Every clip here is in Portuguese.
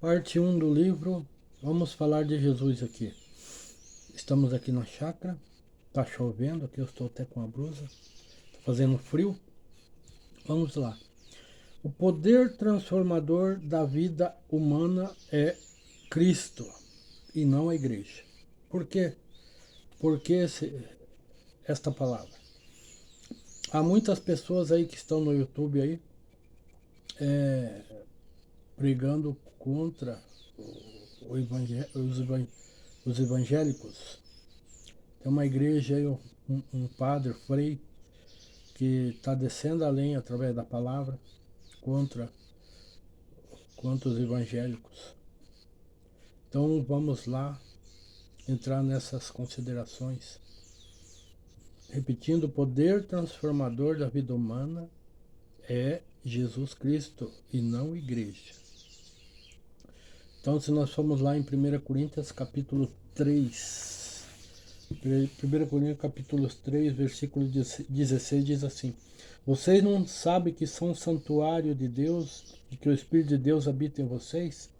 Parte um do livro, vamos falar de Jesus aqui. Estamos aqui na chácara, tá chovendo, aqui eu estou até com a blusa, tá fazendo frio. Vamos lá. O poder transformador da vida humana é Cristo e não a igreja. Por quê? Por que esta palavra? Há muitas pessoas aí que estão no YouTube aí pregando contra os evangélicos. Tem uma igreja aí, um padre, frei, que está descendo a lenha através da palavra contra os evangélicos. Então vamos lá entrar nessas considerações. Repetindo, o poder transformador da vida humana é Jesus Cristo e não igreja. Então, se nós formos lá em 1 Coríntios capítulo 3, 1 Coríntios capítulo 3, versículo 16 diz assim: Vocês não sabem que são santuário de Deus e que o Espírito de Deus habita em vocês?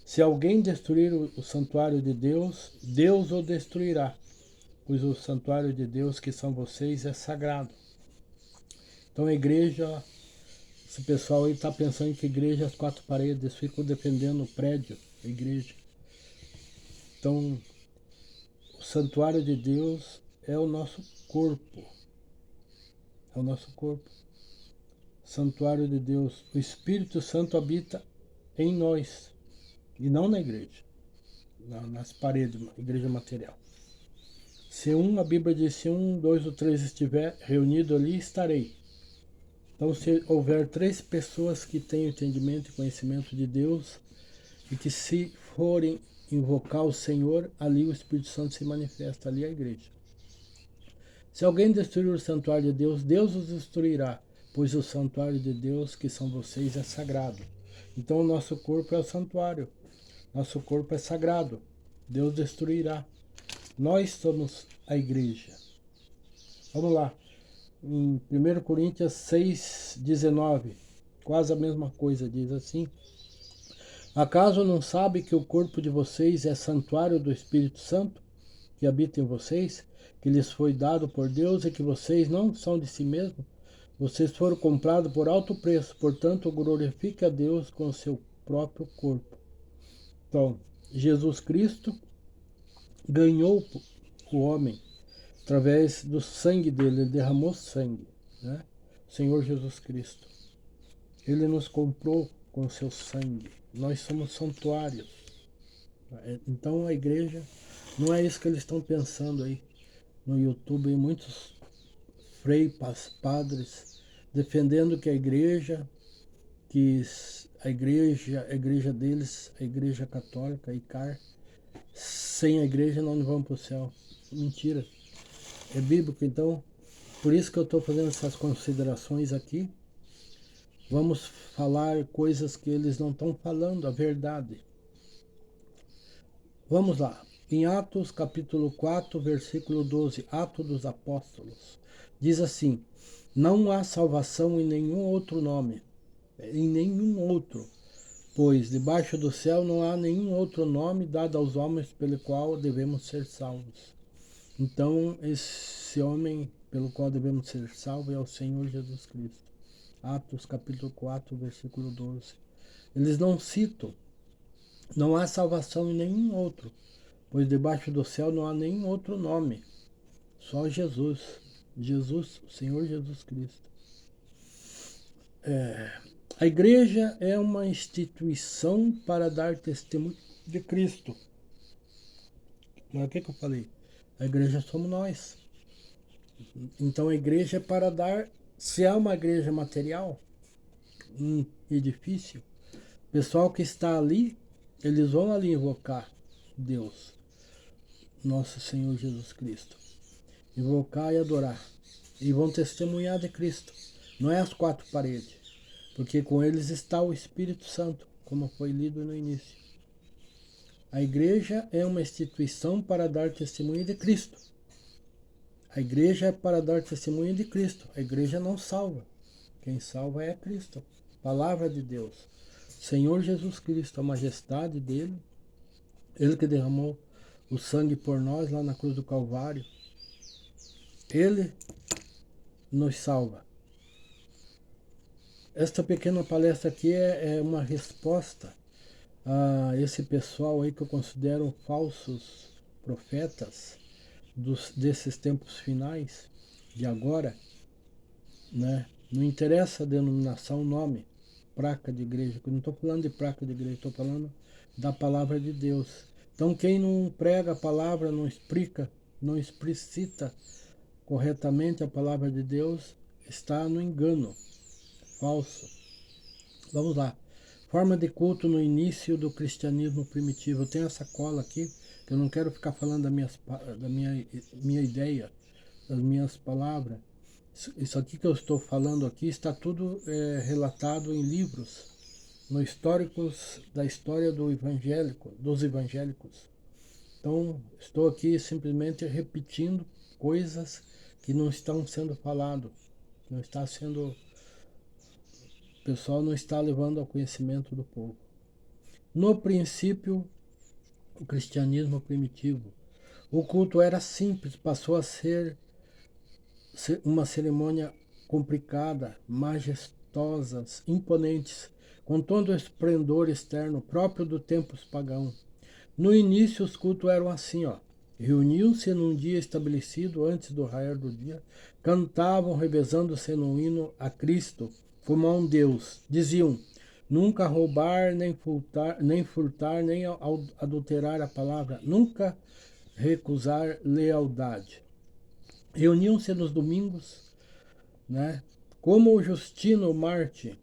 Se alguém destruir o santuário de Deus, Deus o destruirá, pois o santuário de Deus que são vocês é sagrado. Então a igreja, esse pessoal aí está pensando que igreja é as quatro paredes, ficam defendendo o prédio, a igreja. Então, o santuário de Deus é o nosso corpo. É o nosso corpo. Santuário de Deus. O Espírito Santo habita em nós e não na igreja, nas paredes, igreja material. A Bíblia diz, se um, dois ou três estiver reunido ali, estarei. Então, se houver três pessoas que tenham entendimento e conhecimento de Deus e que se forem invocar o Senhor, ali o Espírito Santo se manifesta, ali é a igreja. Se alguém destruir o santuário de Deus, Deus os destruirá, pois o santuário de Deus, que são vocês, é sagrado. Então o nosso corpo é o santuário, nosso corpo é sagrado, Deus destruirá. Nós somos a igreja. Vamos lá, em 1 Coríntios 6,19, quase a mesma coisa, diz assim: Acaso não sabe que o corpo de vocês é santuário do Espírito Santo, que habita em vocês, que lhes foi dado por Deus e que vocês não são de si mesmos? Vocês foram comprados por alto preço, portanto glorifique a Deus com o seu próprio corpo. Então, Jesus Cristo ganhou o homem através do sangue dele, ele derramou sangue, né? O Senhor Jesus Cristo. Ele nos comprou com o seu sangue. Nós somos santuários. Então a igreja, não é isso que eles estão pensando aí no YouTube, muitos freiras, padres, defendendo que a igreja deles, a igreja católica, a ICAR, sem a igreja nós não vamos para o céu. Mentira. É bíblico, então, por isso que eu estou fazendo essas considerações aqui. Vamos falar coisas que eles não estão falando, a verdade. Vamos lá. Em Atos capítulo 4, versículo 12, Atos dos Apóstolos, diz assim: Não há salvação em nenhum outro nome, em nenhum outro, pois debaixo do céu não há nenhum outro nome dado aos homens pelo qual devemos ser salvos. Então, esse homem pelo qual devemos ser salvos é o Senhor Jesus Cristo. Atos capítulo 4, versículo 12. Eles não citam, não há salvação em nenhum outro, pois debaixo do céu não há nenhum outro nome, só Jesus. Jesus, o Senhor Jesus Cristo. A igreja é uma instituição para dar testemunho de Cristo. Mas o que eu falei? A igreja somos nós. Então a igreja é para dar, se é uma igreja material, um edifício, o pessoal que está ali, eles vão ali invocar Deus, nosso Senhor Jesus Cristo. Invocar e adorar. E vão testemunhar de Cristo. Não é as quatro paredes, porque com eles está o Espírito Santo, como foi lido no início. A igreja é uma instituição para dar testemunho de Cristo. A igreja é para dar testemunho de Cristo. A igreja não salva. Quem salva é Cristo. Palavra de Deus. Senhor Jesus Cristo, a majestade dele, ele que derramou o sangue por nós lá na cruz do Calvário, ele nos salva. Esta pequena palestra aqui é uma resposta a esse pessoal aí que eu considero falsos profetas desses tempos finais, de agora, né? Não interessa a denominação, o nome, placa de igreja, eu não estou falando de placa de igreja, estou falando da palavra de Deus. Então quem não prega a palavra, não explica, não explicita corretamente a palavra de Deus, está no engano, falso. Vamos lá. Forma de culto no início do cristianismo primitivo. Eu tenho essa cola aqui, que eu não quero ficar falando da minha ideia, das minhas palavras. Isso aqui que eu estou falando aqui está tudo relatado em livros, no históricos da história dos evangélicos. Então, estou aqui simplesmente repetindo coisas que não estão sendo falado, não está sendo, o pessoal não está levando ao conhecimento do povo. No princípio, o cristianismo primitivo, o culto era simples, passou a ser uma cerimônia complicada, majestosas, imponentes, com todo o esplendor externo próprio do tempos pagão. No início os cultos eram assim, ó. Reuniam-se num dia estabelecido antes do raiar do dia, cantavam revezando-se no hino a Cristo, como a um Deus. Diziam, nunca roubar, nem furtar, nem adulterar a palavra, nunca recusar lealdade. Reuniam-se nos domingos, né? Como o Justino Marte,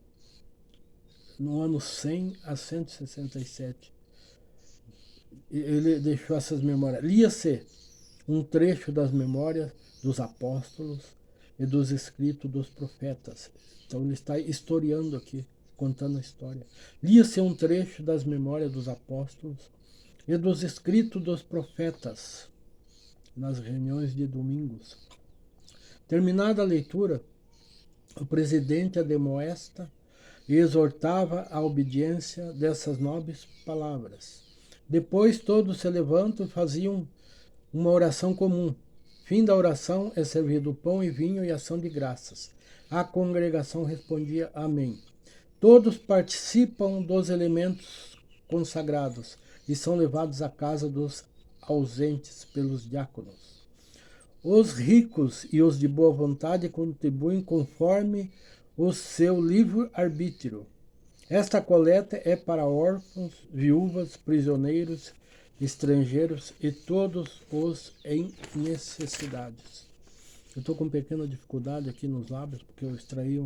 no ano 100 a 167. Ele deixou essas memórias. Lia-se um trecho das memórias dos apóstolos e dos escritos dos profetas. Então ele está historiando aqui, contando a história. Lia-se um trecho das memórias dos apóstolos e dos escritos dos profetas nas reuniões de domingos. Terminada a leitura, o presidente admoesta e exortava a obediência dessas nobres palavras. Depois todos se levantam e faziam uma oração comum. Fim da oração é servido pão e vinho e ação de graças. A congregação respondia amém. Todos participam dos elementos consagrados e são levados à casa dos ausentes pelos diáconos. Os ricos e os de boa vontade contribuem conforme o seu livre-arbítrio. Esta coleta é para órfãos, viúvas, prisioneiros, estrangeiros e todos os em necessidades. Eu estou com pequena dificuldade aqui nos lábios, porque eu extraí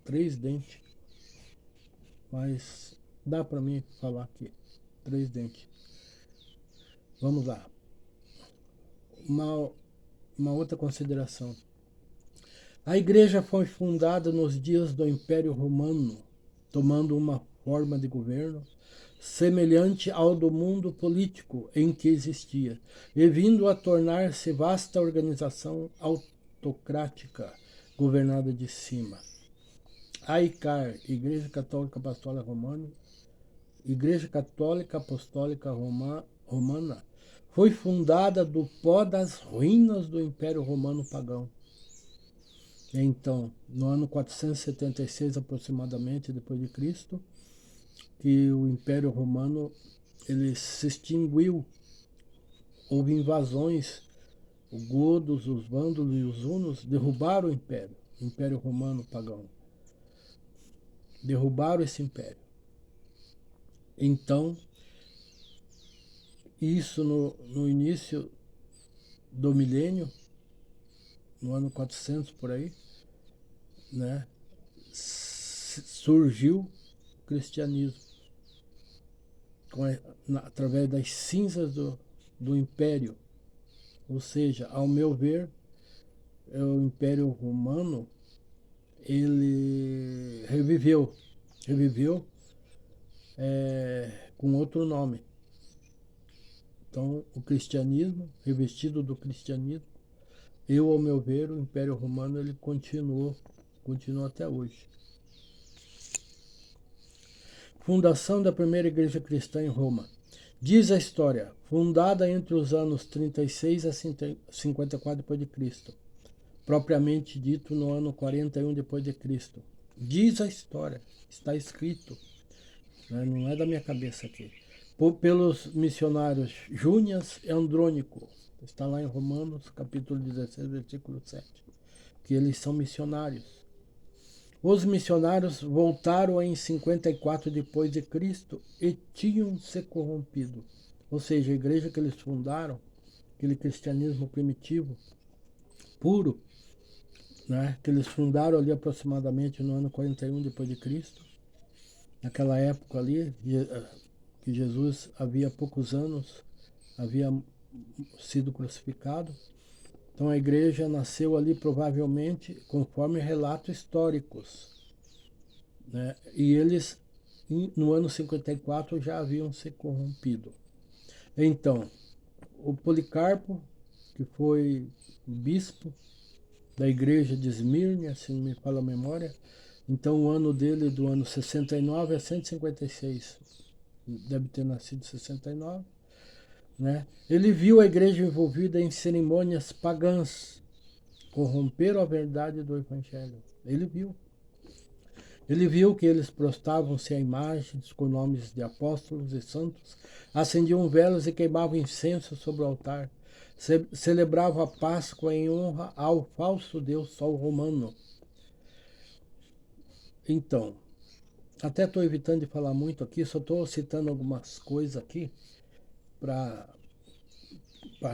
3 dentes. Mas dá para mim falar aqui. 3 dentes. Vamos lá. Uma outra consideração. A igreja foi fundada nos dias do Império Romano, tomando uma forma de governo semelhante ao do mundo político em que existia, e vindo a tornar-se vasta organização autocrática, governada de cima. A ICAR, Igreja Católica Apostólica Romana, Igreja Católica Apostólica Romana, foi fundada do pó das ruínas do Império Romano pagão. Então, no ano 476 aproximadamente depois de Cristo, que o Império Romano ele se extinguiu. Houve invasões, os godos, os vândalos e os hunos derrubaram o Império Romano pagão. Derrubaram esse império. Então, isso no início do milênio, no ano 400 por aí, né, surgiu o cristianismo através das cinzas do império. Ou seja, ao meu ver, o Império Romano ele reviveu com outro nome. Então, o cristianismo, revestido do cristianismo, ao meu ver, o Império Romano ele continua até hoje. Fundação da primeira igreja cristã em Roma. Diz a história, fundada entre os anos 36 a 54 d.C., propriamente dito no ano 41 d.C. Diz a história, está escrito, né? Não é da minha cabeça aqui. Pelos missionários Júnias e Andrônico, está lá em Romanos, capítulo 16, versículo 7, que eles são missionários. Os missionários voltaram em 54 depois de Cristo e tinham se corrompido. Ou seja, a igreja que eles fundaram, aquele cristianismo primitivo, puro, né, que eles fundaram ali aproximadamente no ano 41 depois de Cristo, naquela época ali, que Jesus havia poucos anos, havia sido crucificado. Então a igreja nasceu ali provavelmente conforme relatos históricos, né? E eles no ano 54 já haviam se corrompido. Então, o Policarpo, que foi bispo da igreja de Esmirna, se não me falha a memória, então o ano dele, do ano 69 a 156, deve ter nascido em 69, né? Ele viu a igreja envolvida em cerimônias pagãs, corromperam a verdade do evangelho. Ele viu. Ele viu que eles prostravam-se a imagens com nomes de apóstolos e santos, acendiam velas e queimavam incenso sobre o altar, celebravam a Páscoa em honra ao falso deus Sol romano. Então, até estou evitando de falar muito aqui, só estou citando algumas coisas aqui para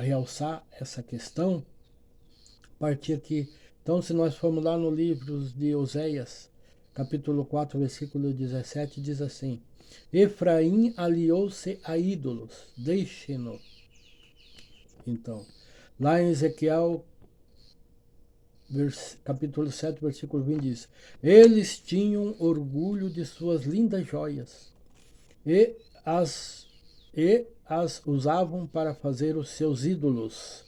realçar essa questão. Partir aqui. Então, se nós formos lá no livro de Oséias, capítulo 4, versículo 17, diz assim: Efraim aliou-se a ídolos, deixem-no. Então, lá em Ezequiel, capítulo 7, versículo 20, diz: Eles tinham orgulho de suas lindas joias e as usavam para fazer os seus ídolos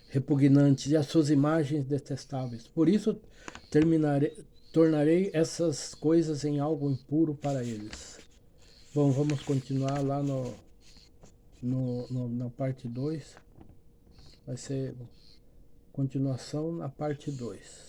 repugnantes e as suas imagens detestáveis. Por isso tornarei essas coisas em algo impuro para eles. Bom, vamos continuar lá na parte 2. Vai ser continuação na parte 2.